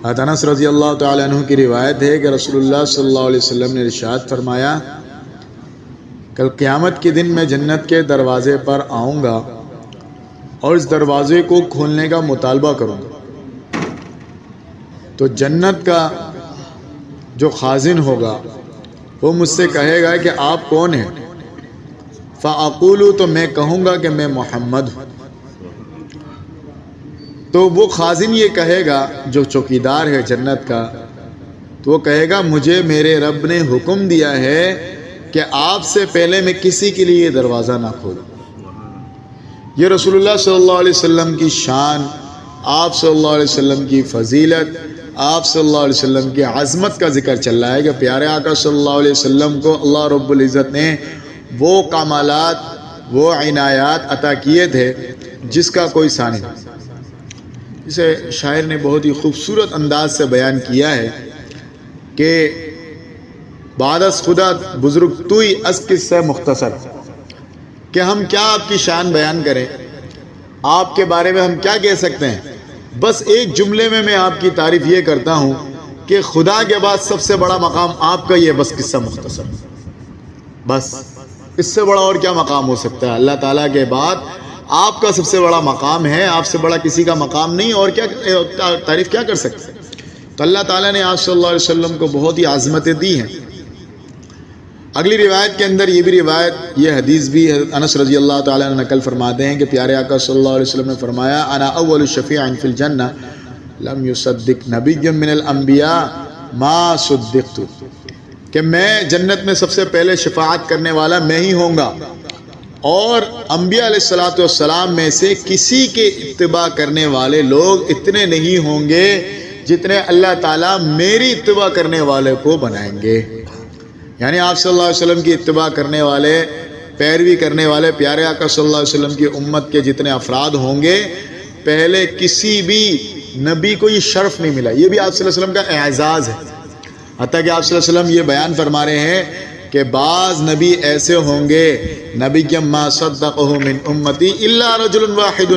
انس رضی اللہ تعالی عنہ کی روایت ہے کہ رسول اللہ صلی اللہ علیہ وسلم نے ارشاد فرمایا کل قیامت کے دن میں جنت کے دروازے پر آؤں گا اور اس دروازے کو کھولنے کا مطالبہ کروں گا، تو جنت کا جو خازن ہوگا وہ مجھ سے کہے گا کہ آپ کون ہیں؟ فَأَقُولُ، تو میں کہوں گا کہ میں محمد ہوں۔ تو وہ خازن یہ کہے گا جو چوکیدار ہے جنت کا، تو وہ کہے گا مجھے میرے رب نے حکم دیا ہے کہ آپ سے پہلے میں کسی کے لیے یہ دروازہ نہ کھولوں۔ یہ رسول اللہ صلی اللہ علیہ وسلم کی شان، آپ صلی اللہ علیہ وسلم کی فضیلت، آپ صلی اللہ علیہ وسلم کی عظمت کا ذکر چل رہا ہے کہ پیارے آقا صلی اللہ علیہ وسلم کو اللہ رب العزت نے وہ کمالات، وہ عنایات عطا کیے تھے جس کا کوئی ثانی نہیں۔ اسے شاعر نے بہت ہی خوبصورت انداز سے بیان کیا ہے کہ بعد از خدا بزرگ توئی از قصہ مختصر، کہ ہم کیا آپ کی شان بیان کریں، آپ کے بارے میں ہم کیا کہہ سکتے ہیں۔ بس ایک جملے میں آپ کی تعریف یہ کرتا ہوں کہ خدا کے بعد سب سے بڑا مقام آپ کا یہ بس قصہ مختصر، بس اس سے بڑا اور کیا مقام ہو سکتا ہے؟ اللہ تعالیٰ کے بعد آپ کا سب سے بڑا مقام ہے، آپ سے بڑا کسی کا مقام نہیں، اور کیا تعریف کیا کر سکتے ہیں؟ تو اللہ تعالیٰ نے آپ صلی اللہ علیہ وسلم کو بہت ہی عظمتیں دی ہیں۔ اگلی روایت کے اندر یہ بھی روایت، یہ حدیث بھی حضرت انس رضی اللہ تعالیٰ نے نقل فرماتے ہیں کہ پیارے آقا صلی اللہ علیہ وسلم نے فرمایا انا اول شفیع فی الجنہ لم یصدق نبی من الانبیاء ما صدقت، کہ میں جنت میں سب سے پہلے شفاعت کرنے والا میں ہی ہوں گا، اور انبیاء علیہ الصلوۃ والسلام میں سے کسی کے اتباع کرنے والے لوگ اتنے نہیں ہوں گے جتنے اللہ تعالیٰ میری اتباع کرنے والے کو بنائیں گے۔ یعنی آپ صلی اللہ علیہ وسلم کی اتباع کرنے والے، پیروی کرنے والے پیارے آقا صلی اللہ علیہ وسلم کی امت کے جتنے افراد ہوں گے، پہلے کسی بھی نبی کو یہ شرف نہیں ملا۔ یہ بھی آپ صلی اللہ علیہ وسلم کا اعزاز ہے، حتیٰ کہ آپ صلی اللہ علیہ وسلم یہ بیان فرما رہے ہیں کہ بعض نبی ایسے ہوں گے، نبی کہ ما صدقہ من امتی الا رجل واحد،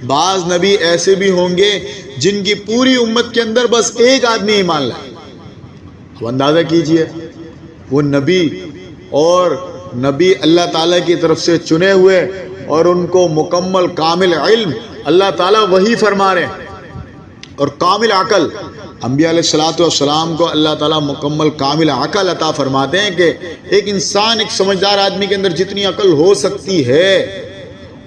بعض نبی ایسے بھی ہوں گے جن کی پوری امت کے اندر بس ایک آدمی ایمان لائے۔ اب اندازہ کیجئے، وہ نبی اور نبی اللہ تعالیٰ کی طرف سے چنے ہوئے، اور ان کو مکمل کامل علم اللہ تعالیٰ وہی فرما رہے ہیں، اور کامل عقل۔ انبیاء علیہ الصلوۃ والسلام کو اللہ تعالیٰ مکمل کامل عقل عطا فرماتے ہیں کہ ایک انسان، ایک سمجھدار آدمی کے اندر جتنی عقل ہو سکتی ہے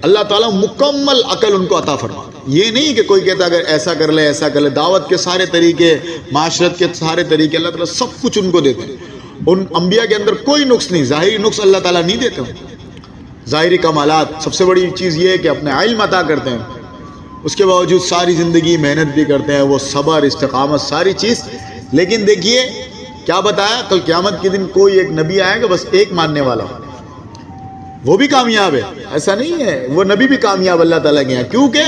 اللہ تعالیٰ مکمل عقل ان کو عطا فرماتے ہیں۔ یہ نہیں کہ کوئی کہتا اگر ایسا کر لے ایسا کر لے، دعوت کے سارے طریقے، معاشرت کے سارے طریقے اللہ تعالیٰ سب کچھ ان کو دیتے ہیں۔ ان انبیاء کے اندر کوئی نقص نہیں، ظاہری نقص اللہ تعالیٰ نہیں دیتے ہیں۔ ظاہری کمالات، سب سے بڑی چیز یہ ہے کہ اپنے علم عطا کرتے ہیں، اس کے باوجود ساری زندگی محنت بھی کرتے ہیں، وہ صبر، استقامت، ساری چیز۔ لیکن دیکھیے کیا بتایا، کل قیامت کے دن کوئی ایک نبی آئے گا بس ایک ماننے والا، وہ بھی کامیاب ہے، ایسا نہیں ہے، وہ نبی بھی کامیاب اللہ تعالیٰ کے یہاں، کیونکہ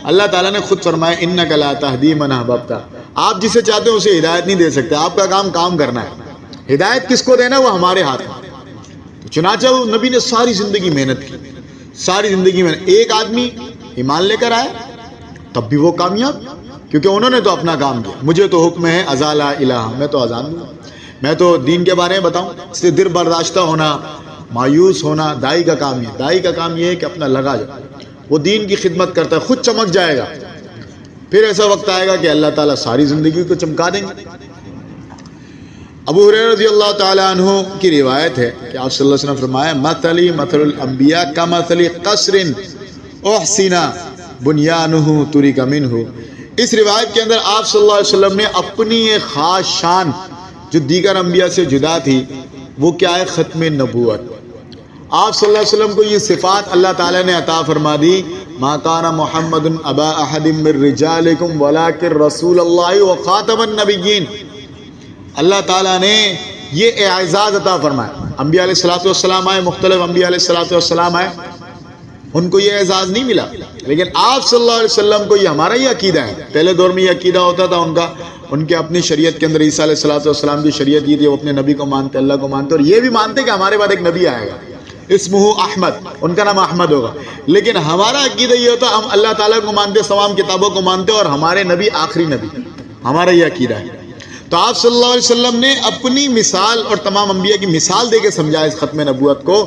اللہ تعالیٰ نے خود فرمایا انک لا تہدی من احببت، آپ جسے چاہتے ہیں اسے ہدایت نہیں دے سکتے، آپ کا کام کرنا ہے۔ ہدایت کس کو دینا وہ ہمارے ہاتھ میں۔ تو چنانچہ وہ نبی نے ساری زندگی محنت کی، ساری زندگی میں ایک آدمی ایمان لے کر آئے تب بھی وہ کامیاب، کیونکہ انہوں نے تو اپنا کام کیا۔ مجھے تو حکم ہے اذا لا الہ، میں تو اذان دوں، میں تو دین کے بارے میں بتاؤں۔ اس لیے دل برداشتہ ہونا، مایوس ہونا دائی کا کام ہے۔ دائی کا کام یہ ہے کہ اپنا لگا جائے، وہ دین کی خدمت کرتا ہے، خود چمک جائے گا، پھر ایسا وقت آئے گا کہ اللہ تعالیٰ ساری زندگی کو چمکا دیں گے۔ ابو ہریرہ رضی اللہ تعالیٰ عنہ کی روایت ہے کہ آپ صلی اللہ علیہ وسلم فرمایا مثلی مثل الانبیاء کمثل قصر احسن بنیانہ ترک منہ۔ اس روایت کے اندر آپ صلی اللہ علیہ وسلم نے اپنی ایک خاص شان جو دیگر انبیاء سے جدا تھی وہ کیا ہے؟ ختم نبوت۔ آپ صلی اللہ علیہ وسلم کو یہ صفات اللہ تعالیٰ نے عطا فرما دی، ما کان محمد ابا احد من رجالکم ولکن رسول اللہ وخاتم النبیین۔ اللہ تعالیٰ نے یہ اعزاز عطا فرمایا۔ انبیاء علیہ الصلوۃ والسلام آئے، مختلف انبیاء علیہ الصلوۃ والسلام آئے، ان کو یہ اعزاز نہیں ملا، لیکن آپ صلی اللہ علیہ وسلم کو یہ ہمارا یہ عقیدہ ہے۔ پہلے دور میں یہ عقیدہ ہوتا تھا ان کا، ان کے اپنی شریعت کے اندر عیسیٰ علیہ الصلوۃ والسلام کی شریعت یہ تھی، وہ اپنے نبی کو مانتے، اللہ کو مانتے، اور یہ بھی مانتے کہ ہمارے بعد ایک نبی آئے گا اسمہ احمد، ان کا نام احمد ہوگا۔ لیکن ہمارا عقیدہ یہ ہوتا ہم اللہ تعالیٰ کو مانتے، تمام کتابوں کو مانتے، اور ہمارے نبی آخری نبی، ہمارا یہ عقیدہ ہے۔ تو آپ صلی اللہ علیہ وسلم نے اپنی مثال اور تمام انبیاء کی مثال دے کے سمجھا اس ختم نبوت کو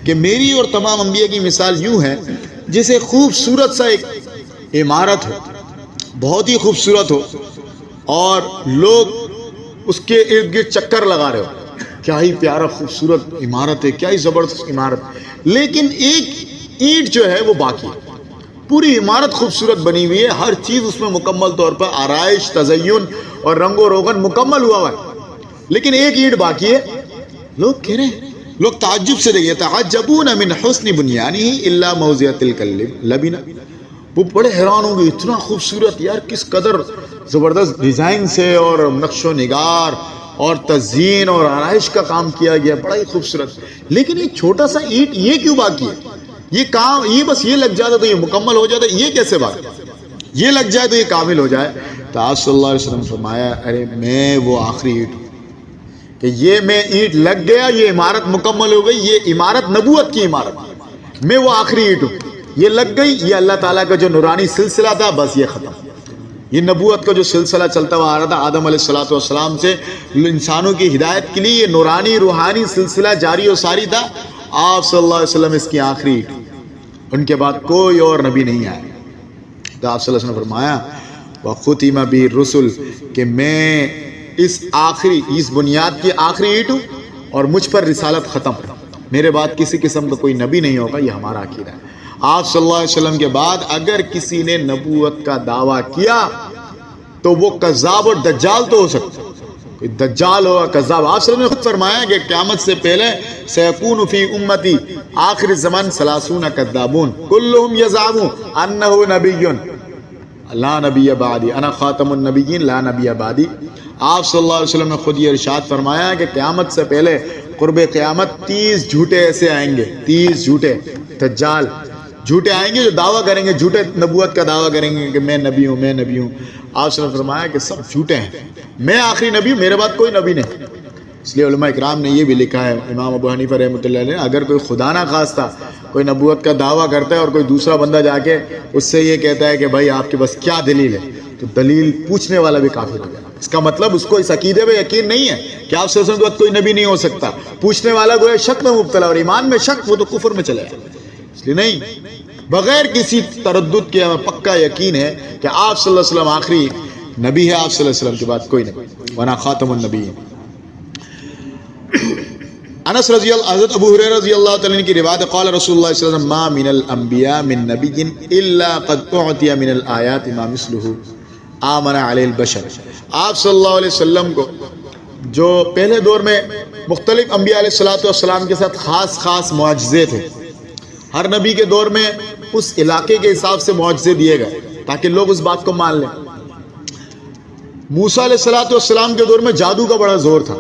کہ میری اور تمام انبیاء کی مثال یوں ہے جسے خوبصورت سا ایک عمارت ہو، بہت ہی خوبصورت ہو، اور لوگ اس کے ارد گرد چکر لگا رہے ہو، کیا ہی پیارا خوبصورت عمارت ہے، کیا ہی زبردست عمارت، لیکن ایک اینٹ جو ہے وہ باقی ہے۔ پوری عمارت خوبصورت بنی ہوئی ہے، ہر چیز اس میں مکمل طور پر آرائش، تزین اور رنگ و روغن مکمل ہوا ہے، لیکن ایک اینٹ باقی ہے۔ لوگ کہہ رہے ہیں، لوگ تعجب سے دیکھیں، تعجبون من حسن بنیانہ الا موضع تلک اللبنہ، وہ بڑے حیران ہوں گے، اتنا خوبصورت، یار کس قدر زبردست ڈیزائن سے اور نقش و نگار اور تزئین اور آرائش کا کام کیا گیا، بڑا ہی خوبصورت، لیکن ایک چھوٹا سا اینٹ یہ کیوں باقی ہے؟ یہ کام، یہ بس یہ لگ جاتا تو یہ مکمل ہو جاتا، یہ کیسے باقی؟ یہ لگ جائے تو یہ کامل ہو جائے۔ تو آپ صلی اللہ علیہ وسلم فرمایا، ارے میں وہ آخری اینٹ ہوں کہ یہ میں اینٹ لگ گیا، یہ عمارت مکمل ہو گئی، یہ عمارت نبوت کی عمارت، میں وہ آخری اینٹ ہوں، یہ لگ گئی، یہ اللہ تعالیٰ کا جو نورانی سلسلہ تھا بس یہ ختم۔ یہ نبوت کا جو سلسلہ چلتا ہوا آ رہا تھا آدم علیہ السلام سے انسانوں کی ہدایت کے لیے، یہ نورانی روحانی سلسلہ جاری و ساری تھا۔ آپ صلی اللہ علیہ وسلم اس کی آخری اینٹ، ان کے بعد کوئی اور نبی نہیں آیا۔ تو آپ صلی اللہ علیہ وسلم نے فرمایا وَخُتِمَ بِهِ الرُّسُلُ کہ میں اس بنیاد کی آخری اینٹ ہوں اور مجھ پر رسالت ختم، میرے بعد کسی قسم کا کوئی نبی نہیں ہوگا، یہ ہمارا عقیدہ ہے۔ آپ صلی اللہ علیہ وسلم کے بعد اگر کسی نے نبوت کا دعویٰ کیا تو وہ کذاب اور دجال تو ہو سکتا ہے، کوئی دجال ہو کذاب۔ آپ صلی اللہ علیہ وسلم نے خود فرمایا کہ قیامت سے پہلے سیکون فی امتی آخر زمان 30 کذابون کلہم یزعم انہ نبی لا نبی بعدی انا خاتم النبیین لا نبی بعدی۔ آپ صلی اللہ علیہ وسلم نے خود یہ ارشاد فرمایا کہ قیامت سے پہلے قرب قیامت 30 جھوٹے ایسے آئیں گے، 30 جھوٹے دجال جھوٹے آئیں گے جو دعویٰ کریں گے، جھوٹے نبوت کا دعویٰ کریں گے کہ میں نبی ہوں، میں نبی ہوں۔ آپ صلی اللہ علیہ وسلم نے فرمایا کہ سب جھوٹے ہیں، میں آخری نبی ہوں، میرے بعد کوئی نبی نہیں۔ اس لیے علماء اکرام نے یہ بھی لکھا ہے، امام ابو حنیفہ رحمۃ اللہ علیہ، اگر کوئی خدا نہ خواستہ کوئی نبوت کا دعویٰ کرتا ہے اور کوئی دوسرا بندہ جا کے اس سے یہ کہتا ہے کہ بھائی آپ کے پاس کیا دلیل ہے، تو دلیل پوچھنے والا بھی کافر ہو گیا۔ اس کا مطلب اس کو اس عقیدے میں یقین نہیں ہے کہ آپ سے کوئی نبی نہیں ہو سکتا، پوچھنے والا گویا شک میں مبتلا، اور ایمان میں شک وہ تو کفر میں چلے جائے۔ اس لیے نہیں، بغیر کسی تردد کے ہمیں پکا یقین ہے کہ آپ صلی اللہ علیہ وسلم آخری نبی ہے، آپ صلی اللہ علیہ وسلم کے بعد کوئی نبی، ورنہ خاتم النبیین۔ انس رضی اللہ، حضرت ابو ہریرہ رضی اللہ تعالیٰ عنہ کی روایت ہے، قال رسول اللہ صلی اللہ علیہ وسلم ما من الانبیاء من نبی الا قد اعطی من الآیات ما مثلہ آمن علیہ البشر۔ آپ صلی اللہ علیہ وسلم کو جو پہلے دور میں مختلف انبیاء علیہ السلام کے ساتھ خاص معجزے تھے، ہر نبی کے دور میں اس علاقے کے حساب سے معجزے دیے گئے تاکہ لوگ اس بات کو مان لیں۔ موسیٰ علیہ السلام کے دور میں جادو کا بڑا زور تھا،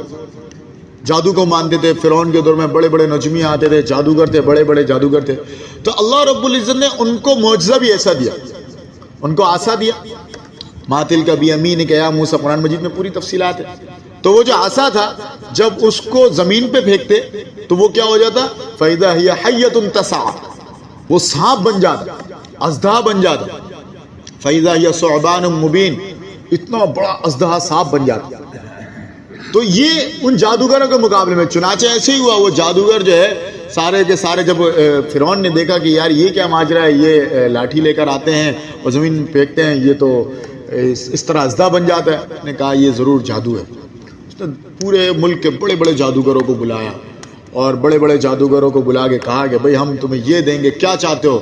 جادو کو مانتے تھے۔ فرعون کے دور میں بڑے بڑے نجمی آتے تھے، جادوگر تھے، بڑے بڑے جادوگر تھے۔ تو اللہ رب العزت نے ان کو معجزہ بھی ایسا دیا، ان کو عصا دیا، ماتل کا بھی امین کہ یا موسیٰ، قرآن مجید میں پوری تفصیلات ہیں۔ تو وہ جو عصا تھا جب اس کو زمین پہ پھینکتے تو وہ کیا ہو جاتا؟ فَإِذَا هِيَ حَيَّةٌ تَسْعَىٰ، وہ سانپ بن جاتا، اژدہا بن جاتا۔ فَإِذَا هِيَ ثُعْبَانٌ مُبِينٌ، اتنا بڑا اژدہا سانپ بن جاتا۔ تو یہ ان جادوگروں کے مقابلے میں، چنانچہ ایسے ہی ہوا، وہ جادوگر جو ہے سارے کے سارے جب فرعون نے دیکھا کہ یار یہ کیا ماجرا ہے، یہ لاٹھی لے کر آتے ہیں اور زمین پھینکتے ہیں، یہ تو اس طرح اژدہا بن جاتا ہے، نے کہا یہ ضرور جادو ہے۔ اس نے پورے ملک کے بڑے بڑے جادوگروں کو بلایا اور بڑے بڑے جادوگروں کو بلا کے کہا کہ بھئی ہم تمہیں یہ دیں گے، کیا چاہتے ہو،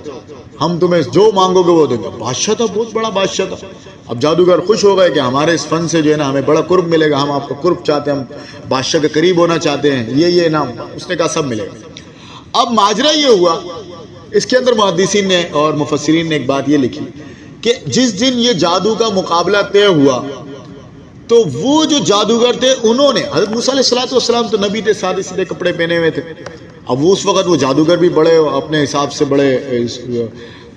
ہم تمہیں جو مانگو گے وہ دیں گے۔ بادشاہ تھا، بہت بڑا بادشاہ تھا۔ اب جادوگر خوش ہو گئے کہ ہمارے اس فن سے جو ہے نا ہمیں بڑا قرب ملے گا، ہم آپ کا قرب چاہتے ہیں، ہم بادشاہ کے قریب ہونا چاہتے ہیں، یہ نام۔ اس نے کہا سب ملے گا۔ اب ماجرا یہ ہوا، اس کے اندر محدثین نے اور مفسرین نے ایک بات یہ لکھی کہ جس دن یہ جادو کا مقابلہ طے ہوا تو وہ جو جادوگر تھے انہوں نے، حضرت موسیٰ علیہ السلام تو نبی تھے، سادے سیدھے کپڑے پہنے ہوئے تھے۔ اب وہ اس وقت وہ جادوگر بھی بڑے اپنے حساب سے، بڑے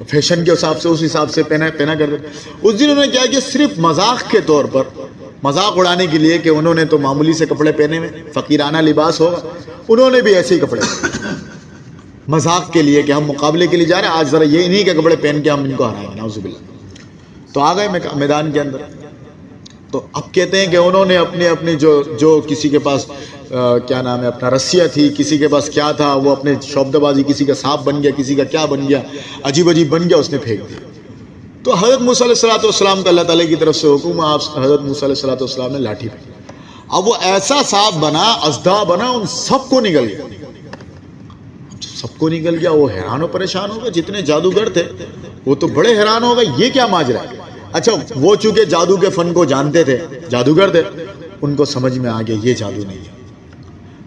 فیشن کے حساب سے، اس حساب سے پہنا کرتے۔ اس دن انہوں نے کیا کہ صرف مذاق کے طور پر، مذاق اڑانے کے لیے کہ انہوں نے تو معمولی سے کپڑے پہنے ہوئے، فقیرانہ لباس ہوگا، انہوں نے بھی ایسے ہی کپڑے مذاق کے لیے کہ ہم مقابلے کے لیے جا رہے ہیں، آج ذرا یہ انہی کے کپڑے پہن کے ہم ان کو ہرائیں گے، نعوذ باللہ۔ تو آ گئے میدان کے اندر، تو اب کہتے ہیں کہ انہوں نے اپنے جو کسی کے پاس کیا نام ہے اپنا رسیہ تھی، کسی کے پاس کیا تھا، وہ اپنے شوبدہ بازی، کسی کا سانپ بن گیا، کسی کا کیا بن گیا، عجیب عجیب بن گیا، اس نے پھینک دیا۔ تو حضرت موسیٰ علیہ السلام کا اللہ تعالیٰ کی طرف سے حکم، آپ حضرت موسیٰ علیہ السلام نے لاٹھی پھینکی۔ اب وہ ایسا سانپ بنا، اژدہا بنا، ان سب کو نگل گیا۔ سب کو نگل گیا، وہ حیران و پریشان ہو گئے۔ جتنے جادوگر تھے وہ تو بڑے حیران ہو گئے، یہ کیا ماجرا ہے۔ اچھا وہ چونکہ جادو کے فن کو جانتے تھے، جادوگر تھے، ان کو سمجھ میں آ گیا یہ جادو نہیں ہے۔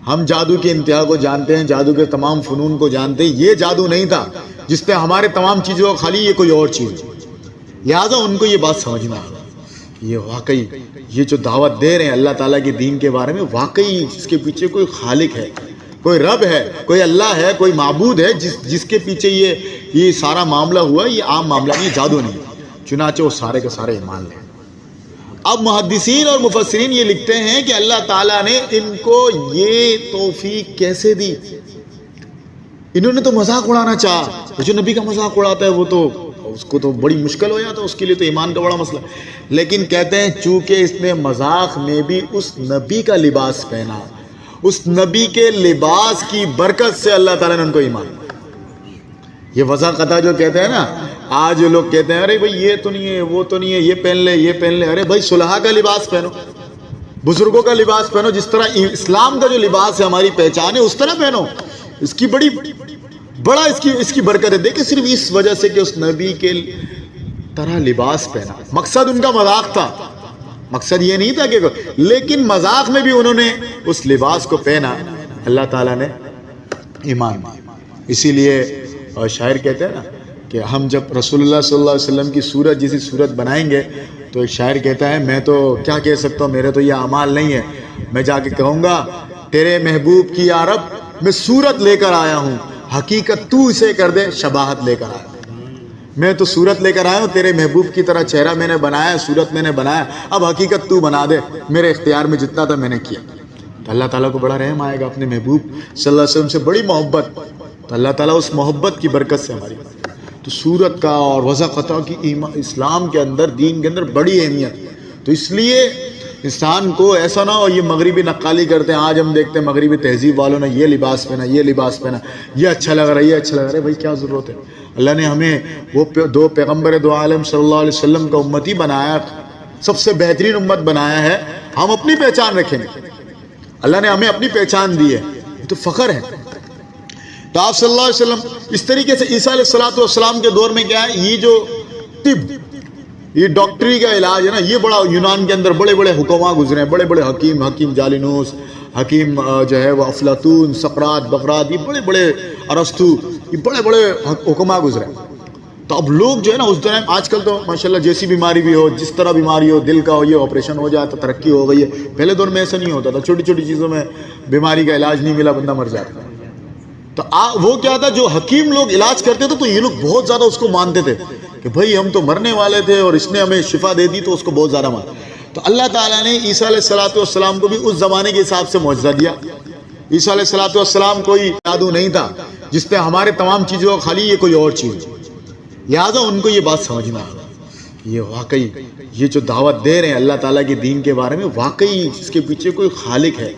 ہم جادو کی انتہا کو جانتے ہیں، جادو کے تمام فنون کو جانتے ہیں، یہ جادو نہیں تھا جس نے ہمارے تمام چیزوں کو خالی، یہ کوئی اور چیز۔ لہٰذا ان کو یہ بات سمجھ میں آ گئی، یہ واقعی یہ جو دعوت دے رہے ہیں اللہ تعالیٰ کے دین کے بارے میں، واقعی اس کے پیچھے کوئی خالق ہے، کوئی رب ہے، کوئی اللہ ہے، کوئی معبود ہے جس کے پیچھے یہ سارا معاملہ ہوا، یہ عام معاملہ نہیں، جادو نہیں۔ چنانچہ وہ سارے کے سارے ایمان لے۔ اب محدثین اور مفسرین یہ لکھتے ہیں کہ اللہ تعالیٰ نے ان کو یہ توفیق کیسے دی۔ انہوں نے تو مذاق اڑانا چاہا، جو نبی کا مذاق اڑاتا ہے وہ تو اس کو تو بڑی مشکل ہو جاتا ہے، اس کے لیے تو ایمان کا بڑا مسئلہ۔ لیکن کہتے ہیں چونکہ اس نے مذاق میں بھی اس نبی کا لباس پہنا، اس نبی کے لباس کی برکت سے اللہ تعالیٰ نے ان کو ایمان دیا۔ یہ وضع قطع جو کہتے ہیں نا، آج جو لوگ کہتے ہیں ارے بھائی یہ تو نہیں ہے، وہ تو نہیں ہے، یہ پہن لے، یہ پہن لے۔ ارے بھائی صلحاء کا لباس پہنو، بزرگوں کا لباس پہنو، جس طرح اسلام کا جو لباس ہے ہماری پہچان ہے اس طرح پہنو۔ اس کی بڑا اس کی برکت ہے۔ دیکھیں صرف اس وجہ سے کہ اس نبی کے طرح لباس پہنا، مقصد ان کا مذاق تھا، مقصد یہ نہیں تھا کہ، لیکن مذاق میں بھی انہوں نے اس لباس کو پہنا، اللہ تعالیٰ نے ایمان دیا۔ اسی لیے شاعر کہتے ہیں نا کہ ہم جب رسول اللہ صلی اللہ علیہ وسلم کی صورت جیسی صورت بنائیں گے تو ایک شاعر کہتا ہے میں تو کیا کہہ سکتا ہوں، میرے تو یہ اعمال نہیں ہے، میں جا کے کہوں گا تیرے محبوب کی یا رب میں صورت لے کر آیا ہوں، حقیقت تو اسے کر دے شباہت لے کر آیا۔ میں تو صورت لے کر آیا ہوں، تیرے محبوب کی طرح چہرہ میں نے بنایا، صورت میں نے بنایا، اب حقیقت تو بنا دے، میرے اختیار میں جتنا تھا میں نے کیا۔ تو اللہ تعالیٰ کو بڑا رحم آئے گا، اپنے محبوب صلی اللہ علیہ وسلم سے بڑی محبت، تو اللہ تعالیٰ اس محبت کی برکت سے ہماری تو صورت کا اور وضع قطع کی اسلام کے اندر، دین کے اندر بڑی اہمیت۔ تو اس لیے انسان کو ایسا نہ ہو یہ مغربی نقالی کرتے ہیں، آج ہم دیکھتے ہیں مغربی تہذیب والوں نے یہ لباس پہنا، یہ لباس پہنا، یہ اچھا لگ رہا ہے، یہ اچھا لگ رہا ہے۔ بھائی کیا ضرورت ہے؟ اللہ نے ہمیں وہ دو پیغمبر دو عالم صلی اللہ علیہ وسلم کا امتی بنایا، سب سے بہترین امت بنایا ہے، ہم اپنی پہچان رکھیں گے۔ اللہ نے ہمیں اپنی پہچان دی ہے، یہ تو فخر ہے۔ تو آپ صلی اللہ علیہ وسلم اس طریقے سے عیسیٰ علیہ السلام کے دور میں کیا ہے، یہ جو طب، یہ ڈاکٹری کا علاج ہے نا، یہ بڑا یونان کے اندر بڑے بڑے حکماء گزرے ہیں، بڑے بڑے حکیم جالینوس، حکیم جو ہے وہ افلاطون، سقراط، بغرات، یہ بڑے بڑے ارسطو، یہ بڑے بڑے حکماء گزرے ہیں۔ تو اب لوگ جو ہے نا اس دوران، آج کل تو ماشاءاللہ جیسی بیماری بھی ہو، جس طرح بیماری ہو، دل کا ہو، یہ آپریشن ہو جاتا، ترقی ہو گئی ہے۔ پہلے دور میں ایسا نہیں ہوتا تھا، چھوٹی چھوٹی چیزوں میں بیماری کا علاج نہیں ملا بندہ مر جاتا۔ تو وہ کیا تھا، جو حکیم لوگ علاج کرتے تھے تو یہ لوگ بہت زیادہ اس کو مانتے تھے کہ بھائی ہم تو مرنے والے تھے اور اس نے ہمیں شفا دے دی، تو اس کو بہت زیادہ مانتے۔ تو اللہ تعالیٰ نے عیسیٰ علیہ السلام کو بھی اس زمانے کے حساب سے معجزہ دیا۔ عیسیٰ علیہ السلام کوئی جادو نہیں تھا جس نے ہمارے تمام چیزوں کو خالی، یہ کوئی اور چیز۔ لہٰذا ان کو یہ بات سمجھ میں آ گئی، یہ واقعی یہ جو دعوت دے رہے ہیں اللہ تعالیٰ کے دین کے بارے میں، واقعی اس کے پیچھے کوئی خالق ہے،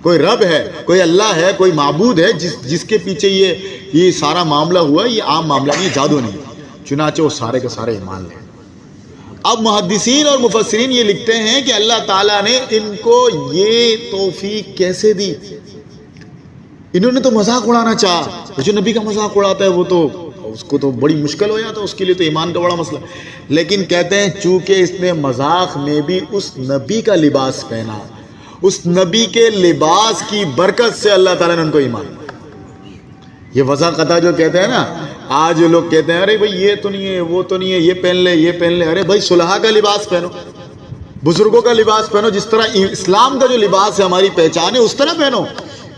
کوئی رب ہے، کوئی اللہ ہے، کوئی معبود ہے جس کے پیچھے یہ سارا معاملہ ہوا، یہ عام معاملہ نہیں، جادو نہیں۔ چنانچہ وہ سارے کے سارے ایمان لے۔ اب محدثین اور مفسرین یہ لکھتے ہیں کہ اللہ تعالیٰ نے ان کو یہ توفیق کیسے دی۔ انہوں نے تو مذاق اڑانا چاہا، جو نبی کا مذاق اڑاتا ہے وہ تو اس کو تو بڑی مشکل ہو جاتا ہے، اس کے لیے تو ایمان کا بڑا مسئلہ۔ لیکن کہتے ہیں چونکہ اس نے مذاق میں بھی اس نبی کا لباس پہنا، اس نبی کے لباس کی برکت سے اللہ تعالیٰ نے ان کو ایمان دیا۔ یہ وضع قطع جو کہتے ہیں نا، آج جو لوگ کہتے ہیں ارے بھائی یہ تو نہیں ہے، وہ تو نہیں ہے، یہ پہن لے، یہ پہن لے۔ ارے بھائی صلحاء کا لباس پہنو، بزرگوں کا لباس پہنو، جس طرح اسلام کا جو لباس ہے ہماری پہچان ہے اس طرح پہنو۔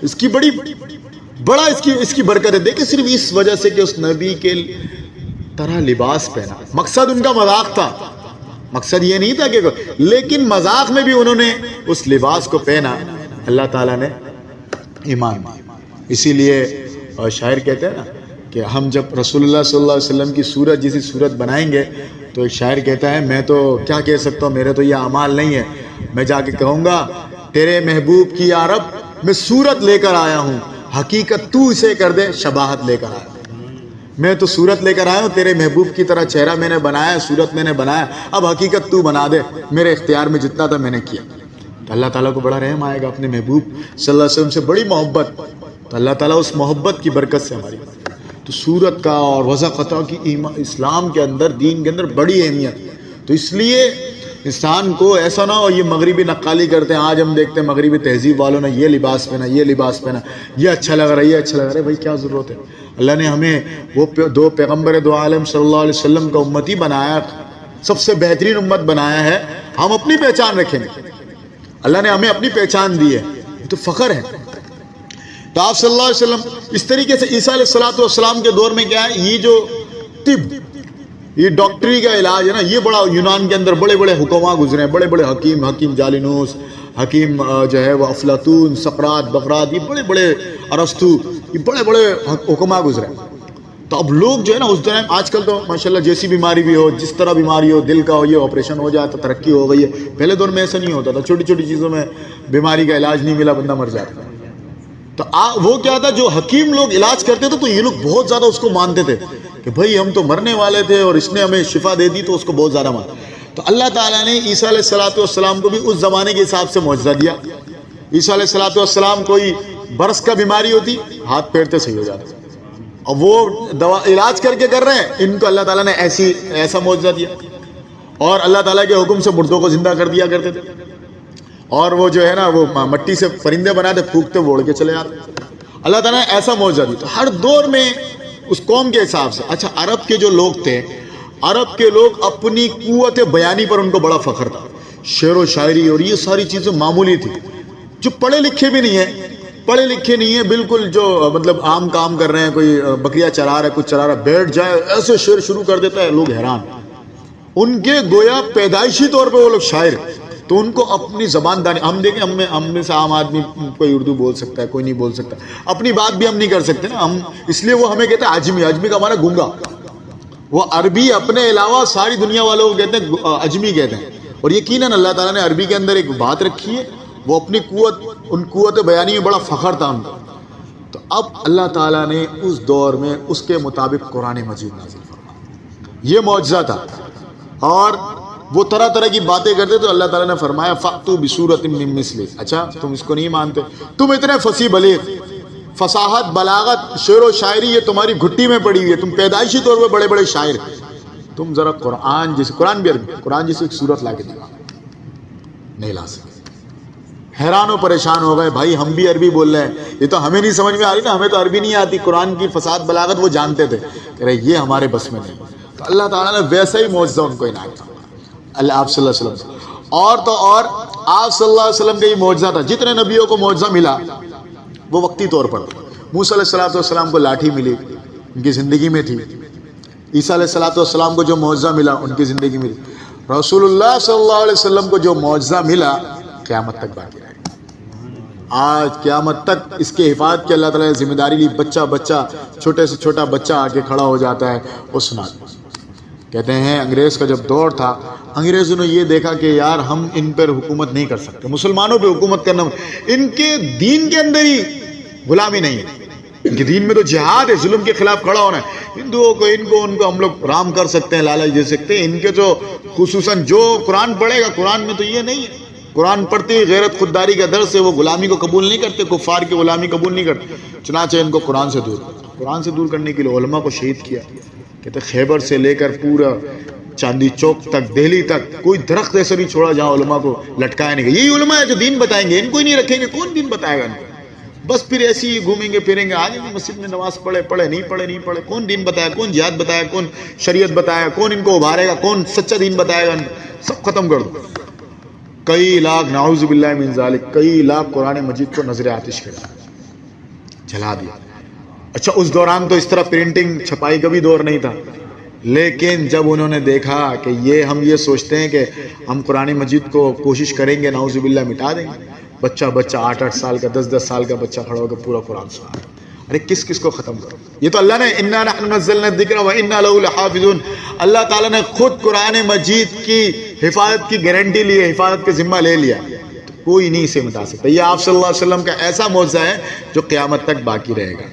اس کی بڑا اس کی برکت ہے۔ دیکھیں صرف اس وجہ سے کہ اس نبی کے طرح لباس پہنا، مقصد ان کا مذاق تھا، مقصد یہ نہیں تھا کہ، لیکن مذاق میں بھی انہوں نے اس لباس کو پہنا، اللہ تعالیٰ نے ایمان دیا۔ اسی لیے شاعر کہتے ہیں نا کہ ہم جب رسول اللہ صلی اللہ علیہ وسلم کی صورت جیسی صورت بنائیں گے تو ایک شاعر کہتا ہے میں تو کیا کہہ سکتا ہوں، میرے تو یہ اعمال نہیں ہے، میں جا کے کہوں گا تیرے محبوب کی یا رب میں صورت لے کر آیا ہوں، حقیقت تو اسے کر دے شباہت لے کر آیا ہوں۔ میں تو صورت لے کر آیا ہوں، تیرے محبوب کی طرح چہرہ میں نے بنایا، صورت میں نے بنایا، اب حقیقت تو بنا دے، میرے اختیار میں جتنا تھا میں نے کیا۔ تو اللہ تعالیٰ کو بڑا رحم آئے گا اپنے محبوب صلی اللہ علیہ وسلم سے بڑی محبت، تو اللہ تعالیٰ اس محبت کی برکت سے ہماری تو صورت کا اور وضع قطع کی اسلام کے اندر، دین کے اندر بڑی اہمیت۔ تو اس لیے انسان کو ایسا نہ ہو یہ مغربی نقالی کرتے ہیں، آج ہم دیکھتے ہیں مغربی تہذیب والوں نے یہ لباس پہنا، یہ لباس پہنا، یہ اچھا لگ رہا ہے، یہ اچھا لگ رہا ہے، بھائی کیا ضرورت ہے؟ اللہ نے ہمیں وہ دو پیغمبر دو عالم صلی اللہ علیہ وسلم کا امتی بنایا، سب سے بہترین امت بنایا ہے، ہم اپنی پہچان رکھیں گے۔ اللہ نے ہمیں اپنی پہچان دی ہے، یہ تو فخر ہے۔ تو آپ صلی اللہ علیہ وسلم اس طریقے سے عیسیٰ علیہ السلام کے دور میں کیا ہے، یہ جو طب، یہ ڈاکٹری کا علاج ہے نا، یہ بڑا یونان کے اندر بڑے بڑے حکماء گزرے ہیں، بڑے بڑے حکیم جالینوس، حکیم جو ہے وہ افلاطون، سقراط، بقراط، یہ بڑے بڑے ارسطو، یہ بڑے بڑے حکماء گزرے۔ تو اب لوگ جو ہے نا اس دوران، آج کل تو ماشاءاللہ جیسی بیماری بھی ہو، جس طرح بیماری ہو، دل کا ہو، یہ آپریشن ہو جاتا، ترقی ہو گئی ہے۔ پہلے دور میں ایسا نہیں ہوتا تھا، چھوٹی چھوٹی چیزوں میں بیماری کا علاج نہیں ملا بندہ مر جاتا۔ تو وہ کیا تھا، جو حکیم لوگ علاج کرتے تھے تو یہ لوگ بہت زیادہ اس کو مانتے تھے کہ بھائی ہم تو مرنے والے تھے اور اس نے ہمیں شفا دے دی، تو اس کو بہت زیادہ مانا۔ تو اللہ تعالیٰ نے عیسیٰ علیہ السلام کو بھی اس زمانے کے حساب سے معجزہ دیا۔ عیسیٰ علیہ السلام کوئی برس کا بیماری ہوتی، ہاتھ پھیرتے صحیح ہو جاتا، اور وہ دوا علاج کر کے کر رہے ہیں، ان کو اللہ تعالیٰ نے ایسا معجزہ دیا۔ اور اللہ تعالیٰ کے حکم سے مردوں کو زندہ کر دیا کرتے تھے، اور وہ جو ہے نا وہ مٹی سے پرندے بناتے، پھونکتے وہ اڑ کے چلے جاتے۔ اللہ تعالیٰ نے ایسا معجزہ دیا۔ تو ہر دور میں اس قوم کے حساب سے، اچھا عرب کے جو لوگ تھے، عرب کے لوگ اپنی قوت بیانی پر ان کو بڑا فخر تھا، شعر و شاعری اور یہ ساری چیزیں معمولی تھی۔ جو پڑھے لکھے بھی نہیں ہیں، بالکل جو مطلب عام کام کر رہے ہیں، کوئی بکریاں چرا رہا ہے، کچھ چرا رہا ہے، بیٹھ جائے ایسے شعر شروع کر دیتا ہے، لوگ حیران۔ ان کے گویا پیدائشی طور پہ وہ لوگ شاعر، تو ان کو اپنی زبان دانی، ہم دیکھیں ہم میں سے عام آدمی کوئی اردو بول سکتا ہے، کوئی نہیں بول سکتا، اپنی بات بھی ہم نہیں کر سکتے نا، ہم اس لیے وہ ہمیں کہتے ہیں اجمی کا ہمارا گونگا۔ وہ عربی اپنے علاوہ ساری دنیا والوں کو کہتے ہیں اجمی کہتے ہیں، اور یقیناً اللہ تعالیٰ نے عربی کے اندر ایک بات رکھی ہے، وہ اپنی قوت بیانی میں بڑا فخر تھا ان کا۔ تو اب اللہ تعالیٰ نے اس دور میں اس کے مطابق قرآن مجید نازل فرمایا، یہ معجزہ تھا۔ اور وہ طرح طرح کی باتیں کرتے، تو اللہ تعالیٰ نے فرمایا فَأْتُوا بِسُورَةٍ مِّن مِّثْلِهِ۔ اچھا تم اس کو نہیں مانتے، تم اتنے فصیح بلیغ، فصاحت، بلاغت، شعر و شاعری یہ تمہاری گھٹی میں پڑی ہوئی ہے، تم پیدائشی طور پہ بڑے بڑے شاعر، تم ذرا قرآن جیسے، قرآن بھی عربی، قرآن جیسے ایک سورت لا کے دکھا، نہیں لا سکتے۔ حیران و پریشان ہو گئے، بھائی ہم بھی عربی بول رہے ہیں، یہ تو ہمیں نہیں سمجھ میں آ رہی نا، ہمیں تو عربی نہیں آتی، قرآن کی فصاحت بلاغت وہ جانتے تھے، کہہ رہے یہ ہمارے بس میں نہیں۔ تو اللہ تعالیٰ نے ویسا ہی معجزہ ان کو عنایت کیا، آپ صلی اللہ علیہ وسلم۔ اور تو اور آپ صلی اللہ علیہ وسلم کا یہ معجزہ تھا، جتنے نبیوں کو معجزہ ملا وہ وقتی طور پر، موسیٰ علیہ السلام کو لاٹھی ملی، ان کی زندگی میں تھی۔ عیسیٰ علیہ السلام کو جو معجزہ ملا ان کی زندگی میں تھی۔ رسول اللہ صلی اللہ علیہ وسلم کو جو معجزہ ملا قیامت تک باقی رہے گا۔ آج قیامت تک اس کے حفاظت کی اللہ تعالیٰ نے ذمہ داری لی۔ بچہ چھوٹے سے چھوٹا بچہ آ کے کھڑا ہو جاتا ہے، وہ سناتا ہے۔ کہتے ہیں انگریز کا جب دور تھا، انگریزوں نے یہ دیکھا کہ یار ہم ان پر حکومت نہیں کر سکتے، مسلمانوں پہ حکومت کرنا، ان کے دین کے اندر ہی غلامی نہیں ہے، ان کے دین میں تو جہاد ہے، ظلم کے خلاف کھڑا ہونا ہے۔ ہندوؤں کو ان کو ہم لوگ رام کر سکتے ہیں، لالچ دے سکتے ہیں، ان کے جو خصوصاً جو قرآن پڑھے گا، قرآن میں تو یہ نہیں ہے، قرآن پڑھتے ہی غیرت خودداری کا درس ہے، وہ غلامی کو قبول نہیں کرتے، کفار کی غلامی قبول نہیں کرتے، چنانچہ ان کو قرآن سے دور کرنے کے لیے علماء کو شہید کیا۔ کہتے خیبر سے لے کر پورا چاندی چوک تک، دہلی تک کوئی درخت ایسا نہیں چھوڑا جہاں علماء کو لٹکایا نہیں گیا۔ یہی علماء ہے جو دین بتائیں گے، ان کو ہی نہیں رکھیں گے کون دین بتائے گا ان کو؟ بس پھر ایسے ہی گھومیں گے پھریں گے، آگے مسجد میں نماز پڑھے نہیں پڑھے، کون دین بتایا، کون جہاد بتایا، کون شریعت بتایا، کون ان کو ابھارے گا، کون سچا دین بتائے گا؟ سب ختم کر دو۔ کئی لاکھ، نعوذ باللہ من ذالک، کئی لاکھ قرآن مجید کو نظر آتش کرا، جلا دیا۔ اچھا اس دوران تو اس طرح پرنٹنگ چھپائی کا بھی دور نہیں تھا، لیکن جب انہوں نے دیکھا کہ ہم یہ سوچتے ہیں کہ ہم قرآن مجید کو کوشش کریں گے نعوذ باللہ مٹا دیں گے، بچہ 8 سال کا، 10 سال کا بچہ کھڑا ہو کے پورا قرآن سنا۔ ارے کس کس کو ختم کرو؟ یہ تو اللہ نے اِنَّا نَحْنُ نَزَّلْنَا الذِّكْرَ وَإِنَّا لَهُ لَحَافِظُونَ، اللہ تعالیٰ نے خود قرآن مجید کی حفاظت کی گارنٹی لی ہے، حفاظت کا ذمہ لے لیا، تو کوئی نہیں اسے مٹا سکتا۔ یہ آپ صلی اللہ علیہ وسلم کا ایسا معجزہ ہے جو قیامت تک باقی رہے گا۔